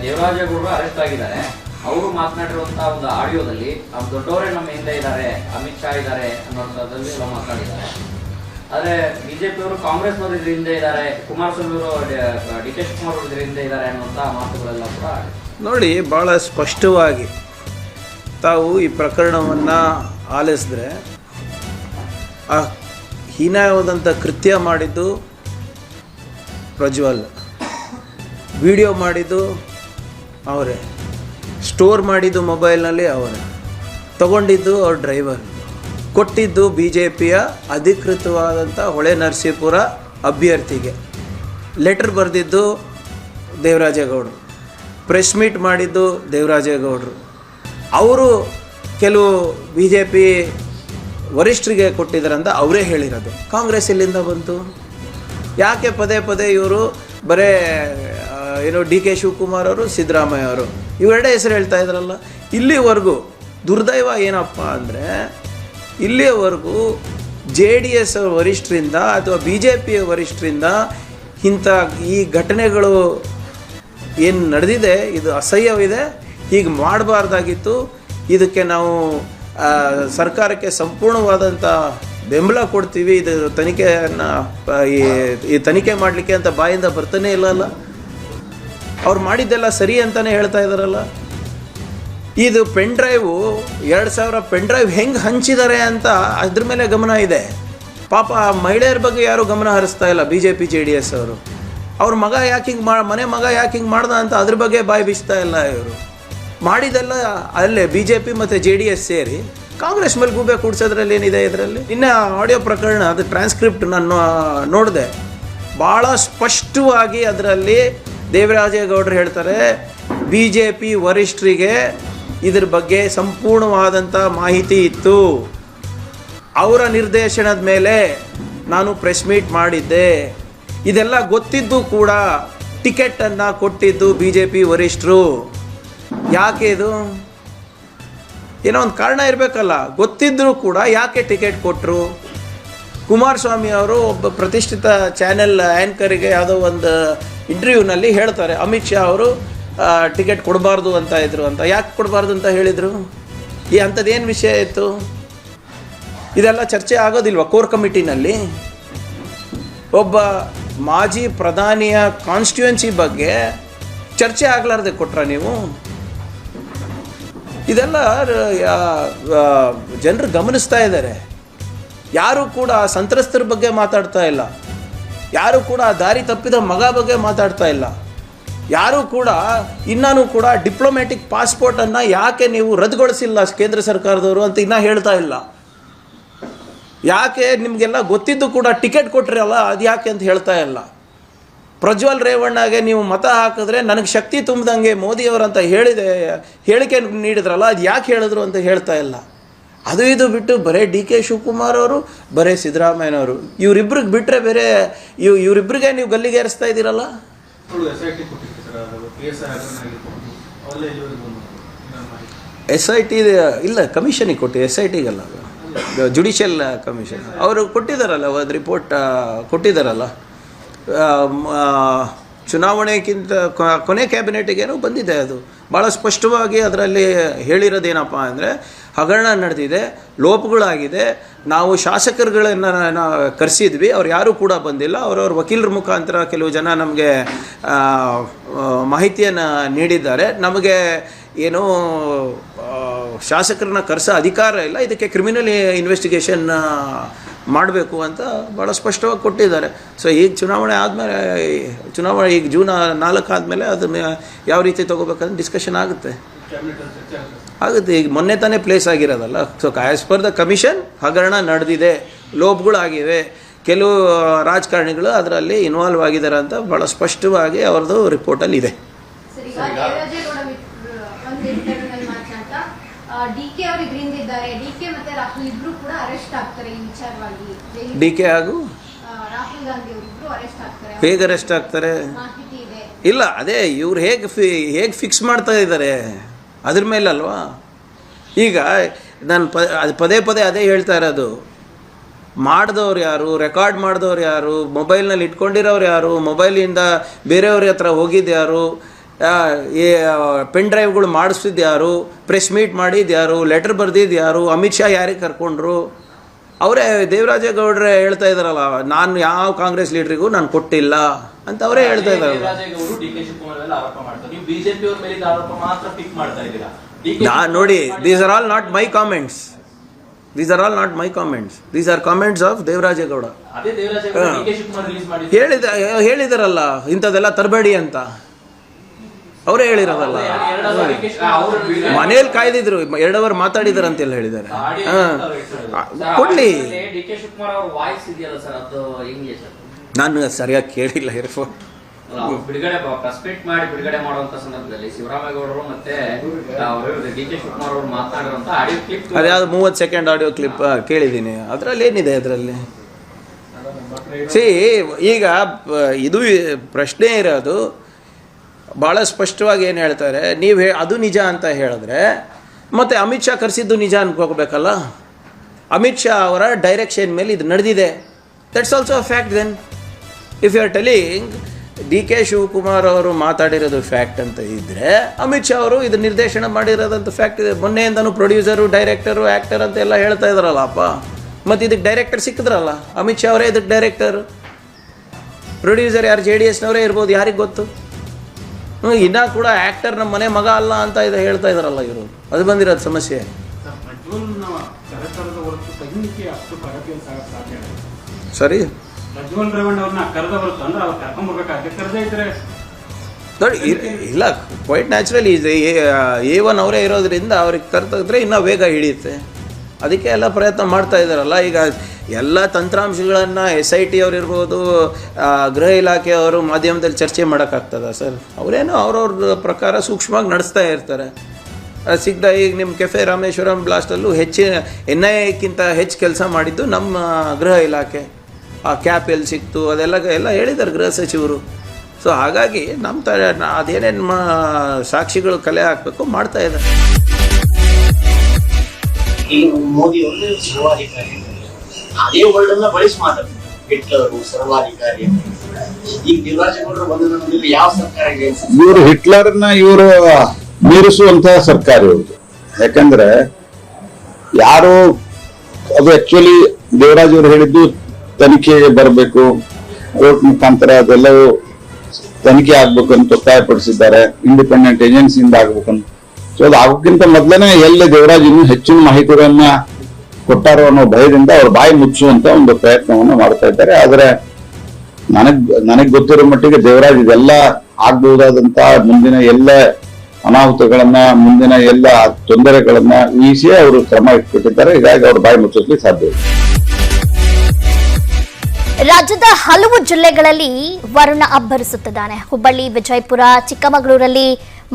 ದೇವರಾಜೇಗೌಡರು arrest ಆಗಿದ್ದಾರೆ. ಅವರು ಮಾತನಾಡಿರುವಂತಹ ಒಂದು ಆಡಿಯೋದಲ್ಲಿ ದೊಡ್ಡವರೇ ನಮ್ಮ ಹಿಂದೆ ಇದ್ದಾರೆ, ಅಮಿತ್ ಶಾ ಇದ್ದಾರೆ ಅನ್ನೋಂಥದ್ದಲ್ಲಿ ಎಲ್ಲ ಮಾತಾಡಿದ್ದಾರೆ. ಆದರೆ ಬಿಜೆಪಿಯವರು ಕಾಂಗ್ರೆಸ್ನವರು ಇದ್ರ ಹಿಂದೆ ಇದ್ದಾರೆ, ಕುಮಾರಸ್ವಾಮಿ ಅವರು ಡಿ ಕೆ ಶಿವಕುಮಾರ್ ಅವರು ಇದ್ರ ಹಿಂದೆ ಇದ್ದಾರೆ ಅನ್ನುವಂಥ ಮಾತುಗಳೆಲ್ಲ ಕೂಡ ನೋಡಿ. ಭಾಳ ಸ್ಪಷ್ಟವಾಗಿ ತಾವು ಈ ಪ್ರಕರಣವನ್ನು ಆಲಿಸಿದ್ರೆ ಆ ಹೀನಾಯವಾದಂಥ ಕೃತ್ಯ ಮಾಡಿದ್ದು ಪ್ರಜ್ವಲ್, ವಿಡಿಯೋ ಮಾಡಿದ್ದು ಅವರೇ, ಸ್ಟೋರ್ ಮಾಡಿದ್ದು ಮೊಬೈಲ್ನಲ್ಲಿ ಅವರೇ, ತಗೊಂಡಿದ್ದು ಅವ್ರ ಡ್ರೈವರ್, ಕೊಟ್ಟಿದ್ದು ಬಿ ಜೆ ಪಿಯ ಅಧಿಕೃತವಾದಂಥ ಹೊಳೆ ನರಸೀಪುರ ಅಭ್ಯರ್ಥಿಗೆ, ಲೆಟರ್ ಬರೆದಿದ್ದು ದೇವರಾಜೇಗೌಡರು, ಪ್ರೆಸ್ ಮೀಟ್ ಮಾಡಿದ್ದು ದೇವರಾಜೇಗೌಡರು, ಅವರು ಕೆಲವು ಬಿ ಜೆ ಪಿ ವರಿಷ್ಠರಿಗೆ ಕೊಟ್ಟಿದ್ದಾರಂತ ಅವರೇ ಹೇಳಿರೋದು. ಕಾಂಗ್ರೆಸ್ ಎಲ್ಲಿಂದ ಬಂತು? ಯಾಕೆ ಪದೇ ಪದೇ ಇವರು ಬರೇ ಏನೋ ಡಿ ಕೆ ಶಿವಕುಮಾರ್ ಅವರು, ಸಿದ್ದರಾಮಯ್ಯ ಅವರು ಇವೆರಡೇ ಹೆಸರು ಹೇಳ್ತಾ ಇದ್ರಲ್ಲ? ಇಲ್ಲಿವರೆಗೂ ದುರ್ದೈವ ಏನಪ್ಪ ಅಂದರೆ, ಇಲ್ಲಿಯವರೆಗೂ ಜೆ ಡಿ ಎಸ್ ವರಿಷ್ಠರಿಂದ ಅಥವಾ ಬಿ ಜೆ ಪಿಯ ವರಿಷ್ಠರಿಂದ ಇಂಥ ಈ ಘಟನೆಗಳು ಏನು ನಡೆದಿದೆ ಇದು ಅಸಹ್ಯವಿದೆ, ಹೀಗೆ ಮಾಡಬಾರ್ದಾಗಿತ್ತು. ಇದಕ್ಕೆ ನಾವು ಸರ್ಕಾರಕ್ಕೆ ಸಂಪೂರ್ಣವಾದಂಥ ಬೆಂಬಲ ಕೊಡ್ತೀವಿ. ಇದು ತನಿಖೆಯನ್ನು ಈ ತನಿಖೆ ಮಾಡಲಿಕ್ಕೆ ಅಂತ ಬಾಯಿಂದ ಬರ್ತಾನೆ ಇಲ್ಲಲ್ಲ. ಅವ್ರು ಮಾಡಿದ್ದೆಲ್ಲ ಸರಿ ಅಂತಲೇ ಹೇಳ್ತಾ ಇದ್ದಾರಲ್ಲ. ಇದು ಪೆನ್ ಡ್ರೈವು 2000 ಪೆನ್ ಡ್ರೈವ್ ಹೆಂಗೆ ಹಂಚಿದ್ದಾರೆ ಅಂತ ಅದ್ರ ಮೇಲೆ ಗಮನ ಇದೆ. ಪಾಪ ಮಹಿಳೆಯರ ಬಗ್ಗೆ ಯಾರೂ ಗಮನ ಹರಿಸ್ತಾ ಇಲ್ಲ B J P J D S ಅವರು. ಅವ್ರ ಮಗ ಯಾಕೆ ಹಿಂಗೆ ಮನೆ ಮಗ ಯಾಕೆ ಹಿಂಗೆ ಮಾಡ್ದ ಅಂತ ಅದ್ರ ಬಗ್ಗೆ ಬಾಯಿ ಬಿಚ್ತಾ ಇಲ್ಲ. ಇವರು ಮಾಡಿದೆಲ್ಲ ಅಲ್ಲೇ ಬಿ ಜೆ ಪಿ ಮತ್ತು ಜೆ ಡಿ ಎಸ್ ಸೇರಿ ಕಾಂಗ್ರೆಸ್ ಮೇಲೆ ಗೂಬೆ ಕೂಡ್ಸೋದ್ರಲ್ಲಿ ಏನಿದೆ ಇದರಲ್ಲಿ? ಇನ್ನು ಆಡಿಯೋ ಪ್ರಕರಣ ಅದು ಟ್ರಾನ್ಸ್ಕ್ರಿಪ್ಟ್ ನಾನು ನೋಡಿದೆ. ಭಾಳ ಸ್ಪಷ್ಟವಾಗಿ ಅದರಲ್ಲಿ ದೇವರಾಜೇಗೌಡರು ಹೇಳ್ತಾರೆ, ಬಿ ಜೆ ಪಿ ವರಿಷ್ಠರಿಗೆ ಇದ್ರ ಬಗ್ಗೆ ಸಂಪೂರ್ಣವಾದಂಥ ಮಾಹಿತಿ ಇತ್ತು, ಅವರ ನಿರ್ದೇಶನದ ಮೇಲೆ ನಾನು ಪ್ರೆಸ್ ಮೀಟ್ ಮಾಡಿದ್ದೆ, ಇದೆಲ್ಲ ಗೊತ್ತಿದ್ದು ಕೂಡ ಟಿಕೆಟನ್ನು ಕೊಟ್ಟಿದ್ದು ಬಿ ಜೆ ಪಿ ವರಿಷ್ಠರು. ಯಾಕೆ ಇದು? ಏನೋ ಒಂದು ಕಾರಣ ಇರಬೇಕಲ್ಲ. ಗೊತ್ತಿದ್ದರೂ ಕೂಡ ಯಾಕೆ ಟಿಕೆಟ್ ಕೊಟ್ಟರು? ಕುಮಾರಸ್ವಾಮಿ ಅವರು ಒಬ್ಬ ಪ್ರತಿಷ್ಠಿತ ಚಾನೆಲ್ ಆ್ಯಂಕರಿಗೆ ಯಾವುದೋ ಒಂದು ಇಂಟರ್ವ್ಯೂನಲ್ಲಿ ಹೇಳ್ತಾರೆ, ಅಮಿತ್ ಶಾ ಅವರು ಟಿಕೆಟ್ ಕೊಡಬಾರ್ದು ಅಂತ ಇದ್ರು ಅಂತ. ಯಾಕೆ ಕೊಡಬಾರ್ದು ಅಂತ ಹೇಳಿದರು? ಈ ಅಂಥದ್ದೇನು ವಿಷಯ ಇತ್ತು? ಇದೆಲ್ಲ ಚರ್ಚೆ ಆಗೋದಿಲ್ವ ಕೋರ್ ಕಮಿಟಿನಲ್ಲಿ? ಒಬ್ಬ ಮಾಜಿ ಪ್ರಧಾನಿಯ ಕಾನ್ಸ್ಟಿಟ್ಯೂನ್ಸಿ ಬಗ್ಗೆ ಚರ್ಚೆ ಆಗಲಾರ್ದೆ ಕೊಟ್ರ ನೀವು? ಇದೆಲ್ಲ ಜನರು ಗಮನಿಸ್ತಾ ಇದ್ದಾರೆ. ಯಾರೂ ಕೂಡ ಸಂತ್ರಸ್ತರ ಬಗ್ಗೆ ಮಾತಾಡ್ತಾ ಇಲ್ಲ, ಯಾರೂ ಕೂಡ ದಾರಿ ತಪ್ಪಿದ ಮಗ ಬಗ್ಗೆ ಮಾತಾಡ್ತಾ ಇಲ್ಲ, ಯಾರೂ ಕೂಡ ಇನ್ನೂ ಕೂಡ ಡಿಪ್ಲೊಮ್ಯಾಟಿಕ್ ಪಾಸ್ಪೋರ್ಟನ್ನು ಯಾಕೆ ನೀವು ರದ್ದುಗೊಳಿಸಿಲ್ಲ ಕೇಂದ್ರ ಸರ್ಕಾರದವರು ಅಂತ ಇನ್ನೂ ಹೇಳ್ತಾ ಇಲ್ಲ. ಯಾಕೆ ನಿಮಗೆಲ್ಲ ಗೊತ್ತಿದ್ದು ಕೂಡ ಟಿಕೆಟ್ ಕೊಟ್ರಲ್ಲ ಅದು ಯಾಕೆ ಅಂತ ಹೇಳ್ತಾ ಇಲ್ಲ. ಪ್ರಜ್ವಲ್ ರೇವಣ್ಣಗೆ ನೀವು ಮತ ಹಾಕಿದ್ರೆ ನನಗೆ ಶಕ್ತಿ ತುಂಬಿದಂಗೆ ಮೋದಿಯವರಂತ ಹೇಳಿಕೆ ನೀಡಿದ್ರಲ್ಲ, ಅದು ಯಾಕೆ ಹೇಳಿದ್ರು ಅಂತ ಹೇಳ್ತಾ ಇಲ್ಲ. ಅದು ಇದು ಬಿಟ್ಟು ಬರೀ ಡಿ ಕೆ ಶಿವಕುಮಾರ್ ಅವರು, ಬರೀ ಸಿದ್ದರಾಮಯ್ಯನವರು, ಇವರಿಬ್ರಿಗೆ ಬಿಟ್ಟರೆ ಬೇರೆ ಇವರಿಬ್ಬರಿಗೆ ನೀವು ಗಲ್ಲಿಗೇರಿಸ್ತಾ ಇದ್ದೀರಲ್ಲ. ಎಸ್ ಐ ಟಿ ಇಲ್ಲ, ಕಮಿಷನಿಗೆ ಕೊಟ್ಟು, ಎಸ್ ಐ ಟಿಗಲ್ಲ, ಜುಡಿಷಿಯಲ್ ಕಮಿಷನ್ ಅವರು ಕೊಟ್ಟಿದ್ದಾರಲ್ಲ, ಒಂದು ರಿಪೋರ್ಟ್ ಕೊಟ್ಟಿದ್ದಾರಲ್ಲ. ಚುನಾವಣೆಗಿಂತ ಕೊನೆ ಕ್ಯಾಬಿನೆಟಿಗೇನೋ ಬಂದಿದೆ. ಅದು ಭಾಳ ಸ್ಪಷ್ಟವಾಗಿ ಅದರಲ್ಲಿ ಹೇಳಿರೋದೇನಪ್ಪ ಅಂದರೆ, ಹಗರಣ ನಡೆದಿದೆ, ಲೋಪಗಳಾಗಿದೆ, ನಾವು ಶಾಸಕರುಗಳನ್ನು ಕರೆಸಿದ್ವಿ, ಅವ್ರು ಯಾರೂ ಕೂಡ ಬಂದಿಲ್ಲ, ಅವರವ್ರ ವಕೀಲರ ಮುಖಾಂತರ ಕೆಲವು ಜನ ನಮಗೆ ಮಾಹಿತಿಯನ್ನು ನೀಡಿದ್ದಾರೆ, ನಮಗೆ ಏನೋ ಶಾಸಕರನ್ನ ಕರೆಸೋ ಅಧಿಕಾರ ಇಲ್ಲ, ಇದಕ್ಕೆ ಕ್ರಿಮಿನಲ್ ಇನ್ವೆಸ್ಟಿಗೇಷನ್ ಮಾಡಬೇಕು ಅಂತ ಭಾಳ ಸ್ಪಷ್ಟವಾಗಿ ಕೊಟ್ಟಿದ್ದಾರೆ. ಸೊ ಈಗ ಚುನಾವಣೆ ಆದಮೇಲೆ, ಚುನಾವಣೆ ಈಗ ಜೂನ್ 4 ಆದಮೇಲೆ ಅದನ್ನು ಯಾವ ರೀತಿ ತೊಗೋಬೇಕಂತ ಡಿಸ್ಕಷನ್ ಆಗುತ್ತೆ. ಈಗ ಮೊನ್ನೆ ತಾನೇ ಪ್ಲೇಸ್ ಆಗಿರೋದಲ್ಲ. So as per the commission ಹಗರಣ ನಡೆದಿದೆ, ಲೋಪಗಳಾಗಿವೆ, ಕೆಲವು ರಾಜಕಾರಣಿಗಳು ಅದರಲ್ಲಿ ಇನ್ವಾಲ್ವ್ ಆಗಿದ್ದಾರೆ ಅಂತ ಭಾಳ ಸ್ಪಷ್ಟವಾಗಿ ಅವ್ರದ್ದು ರಿಪೋರ್ಟಲ್ಲಿ ಇದೆ. ಡಿ ಕೆ ಹಾಗೂ ಹೇಗೆ ಅರೆಸ್ಟ್ ಆಗ್ತಾರೆ? ಇಲ್ಲ, ಅದೇ ಇವ್ರು ಹೇಗೆ ಫಿಕ್ಸ್ ಮಾಡ್ತಾ ಇದ್ದಾರೆ ಅದ್ರ ಮೇಲೆ ಅಲ್ವಾ. ಈಗ ನಾನು ಪದೇ ಪದೇ ಅದೇ ಹೇಳ್ತಾ ಇರೋದು, ಮಾಡಿದವ್ರು ಯಾರು, ರೆಕಾರ್ಡ್ ಮಾಡಿದವ್ರು ಯಾರು, ಮೊಬೈಲ್ನಲ್ಲಿ ಇಟ್ಕೊಂಡಿರೋರು ಯಾರು, ಮೊಬೈಲಿಂದ ಬೇರೆಯವ್ರ ಹತ್ರ ಹೋಗಿದ್ದು ಯಾರು, ಈ ಪೆನ್ ಡ್ರೈವ್ಗಳು ಮಾಡಿಸ್ತಿದ್ದು ಯಾರು, ಪ್ರೆಸ್ ಮೀಟ್ ಮಾಡಿದ್ದು ಯಾರು, ಲೆಟರ್ ಬರೆದಿದ್ದು ಯಾರು, ಅಮಿತ್ ಶಾ ಯಾರಿಗೆ ಕರ್ಕೊಂಡ್ರು? ಅವರೇ ದೇವರಾಜೇಗೌಡರೇ ಹೇಳ್ತಾ ಇದ್ದಾರಲ್ಲ, ನಾನು ಯಾವ ಕಾಂಗ್ರೆಸ್ ಲೀಡ್ರಿಗೂ ನಾನು ಕೊಟ್ಟಿಲ್ಲ ಅಂತ ಅವರೇ ಹೇಳ್ತಾ ಇದ್ದಾರಲ್ಲ. ನಾನು ನೋಡಿ, these are all not my comments. These are all not my comments. These are comments of Devarajegowda. ಹೇಳಿದಾರಲ್ಲ ಇಂಥದ್ದೆಲ್ಲ ತರಬೇಡಿ ಅಂತ, ಅವರೇ ಹೇಳಿರೋದಲ್ಲ. ಮನೇಲಿ ಕಾಯ್ದಿದ್ರು, 2 ಅವರ್ ಮಾತಾಡಿದಾರೆ ಅಂತೆಲ್ಲ ಹೇಳಿದ್ದಾರೆ. ಕೊಡ್ಲಿ, ನಾನು ಸರಿಯಾಗಿ ಕೇಳಿಲ್ಲ. ಬಿಡುಗಡೆ ಪ್ರೆಸ್ ಮೀಟ್ ಮಾಡಿ ಬಿಡುಗಡೆ ಮಾಡುವಂತ ಸಂದರ್ಭದಲ್ಲಿ ಶಿವರಾಮೇಗೌಡರು ಮತ್ತೆ ಡಿ ಕೆ ಶಿವಕುಮಾರ್ ಅವರು ಮಾತನಾಡಿರುವಂತ ಆಡಿಯೋ ಕ್ಲಿಪ್, ಅದ್ಯಾವ್ದು 30 ಸೆಕೆಂಡ್ ಆಡಿಯೋ ಕ್ಲಿಪ್ ಕೇಳಿದ್ದೀನಿ. ಅದರಲ್ಲಿ ಏನಿದೆ? ಅದರಲ್ಲಿ ಈಗ ಇದು ಪ್ರಶ್ನೆ ಇರೋದು ಭಾಳ ಸ್ಪಷ್ಟವಾಗಿ ಏನು ಹೇಳ್ತಾರೆ, ನೀವು ಅದು ನಿಜ ಅಂತ ಹೇಳಿದ್ರೆ ಮತ್ತೆ ಅಮಿತ್ ಶಾ ಕರೆಸಿದ್ದು ನಿಜ ಅನ್ಕೋಬೇಕಲ್ಲ. ಅಮಿತ್ ಶಾ ಅವರ ಡೈರೆಕ್ಷನ್ ಮೇಲೆ ಇದು ನಡೆದಿದೆ. That's also a fact. Then if you are telling D K Shivakumar ಅವರು ಮಾತಾಡಿರೋದು ಫ್ಯಾಕ್ಟ್ ಅಂತ ಇದ್ದರೆ, ಅಮಿತ್ ಶಾ ಅವರು ಇದು ನಿರ್ದೇಶನ ಮಾಡಿರೋದಂತ ಫ್ಯಾಕ್ಟ್ ಇದೆ. ಮೊನ್ನೆಯಿಂದನೂ ಪ್ರೊಡ್ಯೂಸರು, ಡೈರೆಕ್ಟರು, ಆ್ಯಕ್ಟರ್ ಅಂತ ಎಲ್ಲ ಹೇಳ್ತಾ ಇದ್ದಾರಲ್ಲಪ್ಪ. ಮತ್ತು ಇದಕ್ಕೆ ಡೈರೆಕ್ಟರ್ ಸಿಕ್ಕಿದ್ರಲ್ಲ, ಅಮಿತ್ ಶಾ ಅವರೇ ಇದಕ್ಕೆ ಡೈರೆಕ್ಟರ್. ಪ್ರೊಡ್ಯೂಸರ್ ಯಾರು? JDSನವರೇ ಇರ್ಬೋದು, ಯಾರಿಗೆ ಗೊತ್ತು. ಇನ್ನೂ ಕೂಡ ಆ್ಯಕ್ಟರ್ ನಮ್ಮ ಮನೆ ಮಗ ಅಲ್ಲ ಅಂತ ಹೇಳ್ತಾ ಇದ್ದಾರಲ್ಲ ಇವರು. ಅದು ಬಂದಿರೋದು ಸಮಸ್ಯೆ. ಸರಿ, ನೋಡಿ, ಇಲ್ಲ, ಕ್ವೈಟ್ ನ್ಯಾಚುರಲಿ A1 ಅವರೇ ಇರೋದ್ರಿಂದ ಅವ್ರಿಗೆ ಕರೆದಿದ್ರೆ ಇನ್ನೂ ಬೇಗ ಹಿಡಿಯುತ್ತೆ. ಅದಕ್ಕೆ ಎಲ್ಲ ಪ್ರಯತ್ನ ಮಾಡ್ತಾ ಇದ್ದಾರಲ್ಲ. ಈಗ ಎಲ್ಲ ತಂತ್ರಾಂಶಗಳನ್ನು SIT ಅವ್ರು ಇರ್ಬೋದು, ಗೃಹ ಇಲಾಖೆಯವರು ಮಾಧ್ಯಮದಲ್ಲಿ ಚರ್ಚೆ ಮಾಡೋಕ್ಕಾಗ್ತದ ಸರ್? ಅವರೇನೋ ಅವ್ರವ್ರ ಪ್ರಕಾರ ಸೂಕ್ಷ್ಮವಾಗಿ ನಡೆಸ್ತಾ ಇರ್ತಾರೆ. ಸಿಗ್ದ ಈಗ ನಿಮ್ಮ ಕೆಫೆ ರಾಮೇಶ್ವರಂ ಬ್ಲಾಸ್ಟಲ್ಲೂ NIAಕ್ಕಿಂತ ಹೆಚ್ಚು ಕೆಲಸ ಮಾಡಿದ್ದು ನಮ್ಮ ಗೃಹ ಇಲಾಖೆ. ಆ ಕ್ಯಾಪ್ ಎಲ್ಲಿ ಸಿಕ್ತು ಅದೆಲ್ಲ ಹೇಳಿದ್ದಾರೆ ಗೃಹ ಸಚಿವರು. ಸೊ ಹಾಗಾಗಿ ನಮ್ಮ ಅದೇನೇನು ಸಾಕ್ಷಿಗಳು ಕಲೆ ಹಾಕಬೇಕು ಮಾಡ್ತಾ ಇದ್ದಾರೆ. ಮೋದಿ ಅವರು ಸರ್ವಾಧಿಕಾರಿ, ಅದೇ ವರ್ಡನ್ನ ಬಳಸಿ ಮಾತಾಡ್ತಾರೆ. ಹಿಟ್ಲರು ಸರ್ವಾಧಿಕಾರಿ. ಈಗ ದೇವರಾಜೇಗೌಡರು ಬಂದ ಯಾವ ಸರ್ಕಾರ ಇದೆ? ಇವರು ಹಿಟ್ಲರ್ನ ಇವರು ಮೀರಿಸುವಂತಹ ಸರ್ಕಾರ ಇವ್ರದ್ದು. ಯಾಕಂದ್ರೆ ಯಾರು ಅದು ಆಕ್ಚುಲಿ ದೇವರಾಜ್ ಅವರು ಹೇಳಿದ್ದು ತನಿಖೆಗೆ ಬರಬೇಕು, ಕೋರ್ಟ್ ಮುಖಾಂತರ ಅದೆಲ್ಲವೂ ತನಿಖೆ ಆಗ್ಬೇಕು ಅಂತ ಒತ್ತಾಯಪಡಿಸಿದ್ದಾರೆ. ಇಂಡಿಪೆಂಡೆಂಟ್ ಏಜೆನ್ಸಿಯಿಂದ ಆಗ್ಬೇಕಂತ. ಸೊ ಅದು ಆಗೋಕ್ಕಿಂತ ಮೊದಲನೇ ಎಲ್ಲಿ ದೇವರಾಜ್ ಇನ್ನೂ ಹೆಚ್ಚಿನ ಮಾಹಿತಿಗಳನ್ನ ಕೊಟ್ಟಾರೋ ಅನ್ನೋ ಭಯದಿಂದ ಅವ್ರ ಬಾಯಿ ಮುಚ್ಚುವಂತ ಒಂದು ಪ್ರಯತ್ನವನ್ನು ಮಾಡ್ತಾ ಇದ್ದಾರೆ. ಆದ್ರೆ ನನಗ್ ಗೊತ್ತಿರೋ ಮಟ್ಟಿಗೆ ದೇವರಾಜ್ ಇದೆಲ್ಲ ಆಗ್ಬಹುದಾದಂತ ಮುಂದಿನ ಎಲ್ಲ ಅನಾಹುತಗಳನ್ನ, ಮುಂದಿನ ಎಲ್ಲ ತೊಂದರೆಗಳನ್ನ ಈಸಿ ಅವರು ಕ್ರಮ ಇಟ್ಬಿಟ್ಟಿದ್ದಾರೆ. ಹೀಗಾಗಿ ಅವ್ರ ಬಾಯಿ ಮುಚ್ಚಲಿಕ್ಕೆ ಸಾಧ್ಯ ಇದೆ. ರಾಜ್ಯದ ಹಲವು ಜಿಲ್ಲೆಗಳಲ್ಲಿ ವರುಣ ಅಬ್ಬರಿಸುತ್ತಿದ್ದಾನೆ. ಹುಬ್ಬಳ್ಳಿ, ವಿಜಯಪುರ, ಚಿಕ್ಕಮಗಳೂರಲ್ಲಿ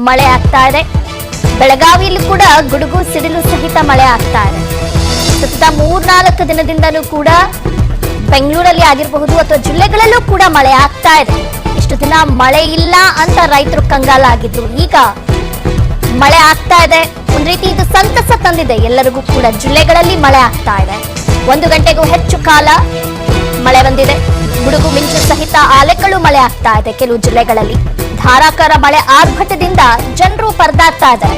ಮಳೆ ಆಗ್ತಾ ಇದೆ. ಬೆಳಗಾವಿಯಲ್ಲಿ ಕೂಡ ಗುಡುಗು ಸಿಡಿಲು ಸಹಿತ ಮಳೆ ಆಗ್ತಾ ಇದೆ. ಸತತ 3-4 ದಿನದಿಂದಲೂ ಕೂಡ ಬೆಂಗಳೂರಲ್ಲಿ ಆಗಿರಬಹುದು ಅಥವಾ ಜಿಲ್ಲೆಗಳಲ್ಲೂ ಕೂಡ ಮಳೆ ಆಗ್ತಾ ಇದೆ. ಇಷ್ಟು ದಿನ ಮಳೆ ಇಲ್ಲ ಅಂತ ರೈತರು ಕಂಗಾಲಾಗಿದ್ರು. ಈಗ ಮಳೆ ಆಗ್ತಾ ಇದೆ. ಒಂದ್ ರೀತಿ ಇದು ಸಂತಸ ತಂದಿದೆ ಎಲ್ಲರಿಗೂ ಕೂಡ. ಜಿಲ್ಲೆಗಳಲ್ಲಿ ಮಳೆ ಆಗ್ತಾ ಇದೆ. 1 ಗಂಟೆಗೂ ಹೆಚ್ಚು ಕಾಲ ಮಳೆ ಬಂದಿದೆ. ಗುಡುಗು ಮಿಂಚು ಸಹಿತ ಆಲೆಕಲ್ಲು ಮಳೆ ಆಗ್ತಾ ಇದೆ. ಕೆಲವು ಜಿಲ್ಲೆಗಳಲ್ಲಿ ಧಾರಾಕಾರ ಮಳೆ ಆರ್ಭಟದಿಂದ ಜನರು ಪರದಾಡ್ತಾ ಇದ್ದಾರೆ.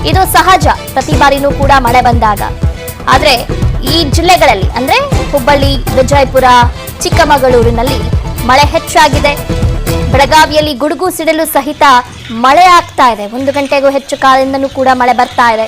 ಇದು ಸಹಜ ಪ್ರತಿ ಬಾರಿನೂ ಕೂಡ ಮಳೆ ಬಂದಾಗ. ಆದ್ರೆ ಈ ಜಿಲ್ಲೆಗಳಲ್ಲಿ ಅಂದ್ರೆ ಹುಬ್ಬಳ್ಳಿ, ವಿಜಯಪುರ, ಚಿಕ್ಕಮಗಳೂರಿನಲ್ಲಿ ಮಳೆ ಹೆಚ್ಚಾಗಿದೆ. ಬೆಳಗಾವಿಯಲ್ಲಿ ಗುಡುಗು ಸಿಡಿಲು ಸಹಿತ ಮಳೆ ಆಗ್ತಾ ಇದೆ. 1 ಗಂಟೆಗೂ ಹೆಚ್ಚು ಕಾಲದಿಂದನೂ ಕೂಡ ಮಳೆ ಬರ್ತಾ ಇದೆ.